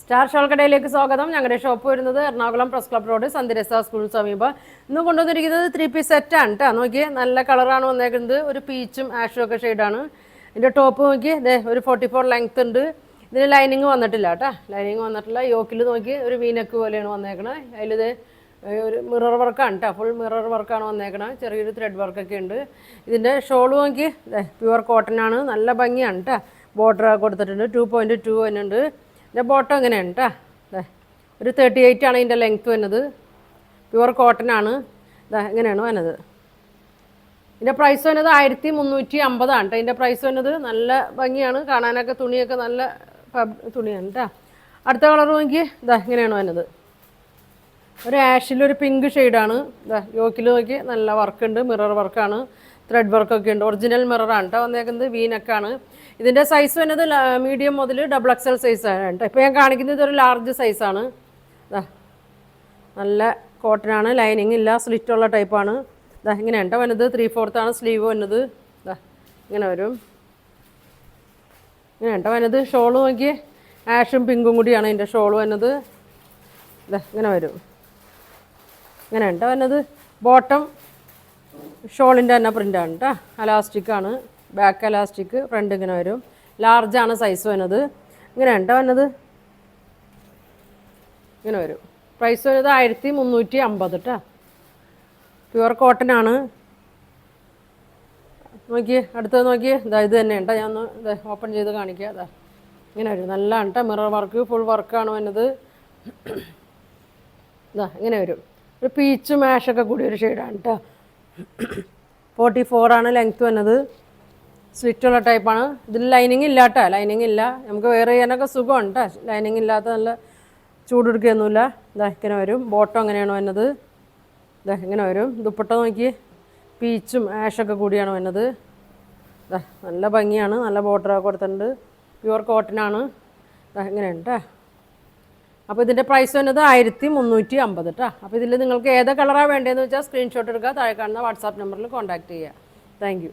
Star shawl കടയിലേക്ക് സ്വാഗതം. ഞങ്ങളുടെ ഷോപ്പ് വരുന്നത് എറണാകുളം പ്രസ് ക്ലബ് റോഡ് സന്ധ്യരസ സ്കൂളിന് സമീപം. ഇന്ന് കൊണ്ടുവന്നിരിക്കുന്നത് 3-piece സെറ്റാണ് കേട്ടോ. നോക്കിയേ, നല്ല കളറാണ് വന്നേക്കുന്നത്. ഒരു പീച്ചും ആഷും ഒക്കെ ഷെയ്ഡാണ്. ഇതിൻ്റെ ടോപ്പ് നോക്കി, ഒരു 44 ലെങ്ത് ഉണ്ട്. ഇതിന് ലൈനിങ് വന്നിട്ടില്ല കേട്ടോ, ലൈനിങ് വന്നിട്ടില്ല. യോക്കിൽ നോക്കി ഒരു വീനക്ക് പോലെയാണ് വന്നേക്കണത്. അതിലിത് ഒരു മിറർ വർക്കാണ് കേട്ടോ, ഫുൾ മിറർ വർക്കാണ് വന്നേക്കണത്. ചെറിയൊരു ത്രെഡ് വർക്കൊക്കെ ഉണ്ട്. ഇതിൻ്റെ ഷോൾ നോക്കി, പ്യുവർ കോട്ടൺ ആണ്, നല്ല ഭംഗിയാണ് കേട്ടോ. ബോർഡർ കൊടുത്തിട്ടുണ്ട്, 2.2 വരുന്നുണ്ട്. ഇതിൻ്റെ ബോട്ടം എങ്ങനെയാണ് കേട്ടോ, ഒരു 38 ആണ് ഇതിൻ്റെ ലെങ്ത്ത് വരുന്നത്. പ്യുവർ കോട്ടൺ ആണ്. എങ്ങനെയാണ് വന്നത്. ഇതിൻ്റെ പ്രൈസ് വന്നത് 1350 ആണ് കേട്ടോ. ഇതിൻ്റെ പ്രൈസ് വന്നത് നല്ല ഭംഗിയാണ് കാണാനൊക്കെ, തുണിയൊക്കെ നല്ല തുണിയാണ് കേട്ടോ. അടുത്ത കളർ നോക്കി, ഇങ്ങനെയാണ് വന്നത്. ഒരു ആഷിലൊരു പിങ്ക് ഷെയ്ഡാണ്. യോക്കിൽ നോക്കി നല്ല വർക്കുണ്ട്, മിറർ വർക്കാണ്, ത്രെഡ് വർക്കൊക്കെ ഉണ്ട്. ഒറിജിനൽ മിററാണ് കേട്ടോ വന്നേക്കുന്നത്. വീനക്കാണ്. ഇതിൻ്റെ സൈസ് വന്നത് മീഡിയം മുതൽ XXL സൈസാണ് കേട്ടോ. ഇപ്പോൾ ഞാൻ കാണിക്കുന്നത് ഇതൊരു ലാർജ് സൈസാണ്. നല്ല കോട്ടനാണ്, ലൈനിങ് ഇല്ല, സ്ലിറ്റുള്ള ടൈപ്പാണ്. ഇങ്ങനെയാണ് കേട്ടോ വന്നത്. 3/4 ആണ് സ്ലീവ് വന്നത്. ഇങ്ങനെ വരും. ഇങ്ങനെയാണ് കേട്ടോ വന്നത്. ഷോള് നോക്കി, ആഷും പിങ്കും കൂടിയാണ് ഇതിൻ്റെ ഷോള് വന്നത്. ഇങ്ങനെ വരും. ഇങ്ങനെയാണ് കേട്ടോ വന്നത്. ബോട്ടം ഷോളിൻ്റെ തന്നെ പ്രിൻ്റാണ് കേട്ടോ. അലാസ്റ്റിക്കാണ്, ബാക്ക് അലാസ്റ്റിക്, ഫ്രണ്ട് ഇങ്ങനെ വരും. ലാർജാണ് സൈസ് വന്നത്. ഇങ്ങനെയാണ് കേട്ടോ വന്നത്. ഇങ്ങനെ വരും. പ്രൈസ് വരുന്നത് 1350 കേട്ടോ. പ്യുവർ കോട്ടൺ ആണ്. നോക്കിയേ, അടുത്തത് നോക്കിയേ, ഇത് തന്നെ കേട്ടോ. ഞാൻ ഒന്ന് ഓപ്പൺ ചെയ്ത് കാണിക്കാം. ഇങ്ങനെ വരും. നല്ലതാണ് കേട്ടോ. മിറർ വർക്ക്, ഫുൾ വർക്കാണ് വന്നത്. ഇങ്ങനെ വരും. ഒരു പീച്ചും ആഷൊക്കെ കൂടി ഒരു ഷെയ്ഡാണ് കേട്ടോ. 44 ആണ് ലെങ്ത്ത് വന്നത്. സ്ലിറ്റുള്ള ടൈപ്പാണ്. ഇതിൽ ലൈനിങ് ഇല്ല കേട്ടോ, ലൈനിങ് ഇല്ല. നമുക്ക് വെയർ ചെയ്യാനൊക്കെ സുഖമാണ് കേട്ടോ. ലൈനിങ് ഇല്ലാത്ത നല്ല ചൂടെടുക്കുകയൊന്നുമില്ല. ഇങ്ങനെ വരും. ബോട്ടം അങ്ങനെയാണ് വന്നത്. ഇങ്ങനെ വരും. ദുപ്പട്ട നോക്കി, പീച്ചും ആഷൊക്കെ കൂടിയാണ് വന്നത്. നല്ല ഭംഗിയാണ്, നല്ല ബോർഡറൊക്കെ കൊടുത്തിട്ടുണ്ട്. പ്യുവർ കോട്ടനാണ്. ഇങ്ങനെയാണ് കേട്ടോ. അപ്പോൾ ഇതിൻ്റെ പ്രൈസ് വന്നത് 1350 കേട്ടോ. അപ്പോൾ ഇതിൽ നിങ്ങൾക്ക് ഏത് കളറാണ് വേണ്ടതെന്ന് വെച്ചാൽ സ്ക്രീൻഷോട്ട് എടുക്കുക, താഴെ കാണുന്ന വാട്സാപ്പ് നമ്പറിൽ കോൺടാക്റ്റ് ചെയ്യുക. Thank you.